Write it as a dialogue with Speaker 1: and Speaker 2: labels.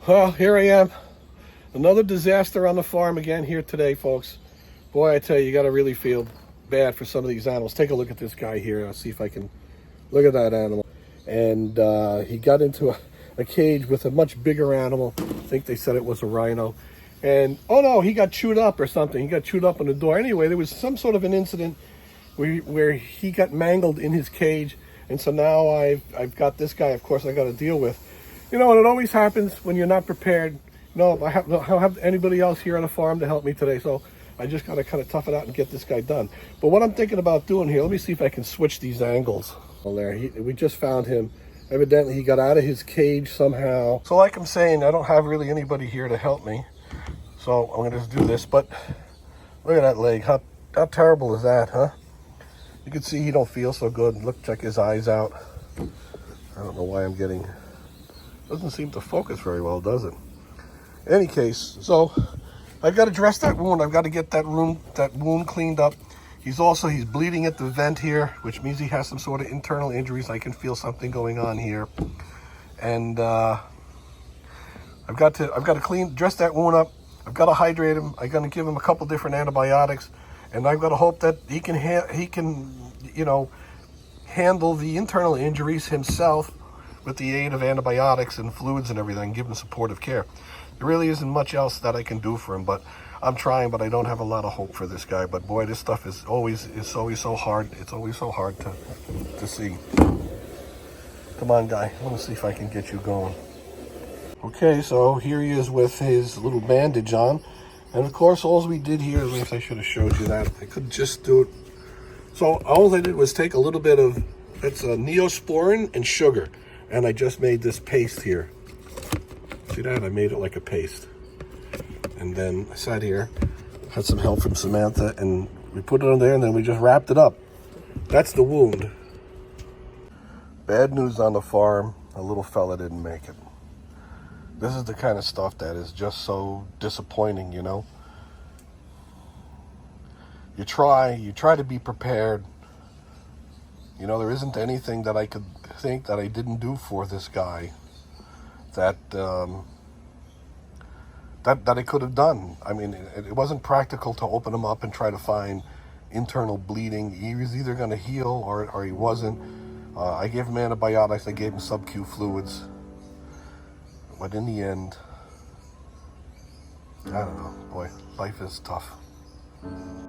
Speaker 1: Well, here I am. Another disaster on the farm again here today, folks. Boy, I tell you, you got to really feel bad for some of these animals. Take a look at this guy here. I'll see if I can look at that animal. And he got into a cage with a much bigger animal. I think they said it was a rhino. And, oh no, he got chewed up or something. He got chewed up on the door. Anyway, there was some sort of an incident where he got mangled in his cage. And so now I've got this guy, of course, I got to deal with. You know, and it always happens when you're not prepared. No, I don't have anybody else here on the farm to help me today, so I just got to kind of tough it out and get this guy done. But what I'm thinking about doing here, let me see if I can switch these angles. Well, there, we just found him. Evidently, he got out of his cage somehow. So like I'm saying, I don't have really anybody here to help me. So I'm going to just do this, but look at that leg. How terrible is that, huh? You can see he don't feel so good. Look, check his eyes out. I don't know why I'm getting... Doesn't seem to focus very well, does it? In any case, so I've got to dress that wound. I've got to get that wound cleaned up. He's bleeding at the vent here, which means he has some sort of internal injuries. I can feel something going on here, and I've got to dress that wound up. I've got to hydrate him. I'm going to give him a couple different antibiotics, and I've got to hope that he can you know, handle the internal injuries himself with the aid of antibiotics and fluids and everything, give him supportive care. There really isn't much else that I can do for him, but I'm trying, but I don't have a lot of hope for this guy. But boy, this stuff is always so hard. It's always so hard to see. Come on, guy. Let me see if I can get you going. Okay, so here he is with his little bandage on. And of course, all we did here, I guess I should have showed you that. I could just do it. So all I did was take a little bit of, it's a Neosporin and sugar. And I just made this paste here. See that? I made it like a paste. And then I sat here, had some help from Samantha, and we put it on there, and then we just wrapped it up. That's the wound. Bad news on the farm, a little fella didn't make it. This is the kind of stuff that is just so disappointing, you know? You try to be prepared. You know, there isn't anything that I could think that I didn't do for this guy that that I could have done. I mean, it wasn't practical to open him up and try to find internal bleeding. He was either going to heal or he wasn't. I gave him antibiotics. I gave him sub-Q fluids. But in the end, I don't know. Boy, life is tough.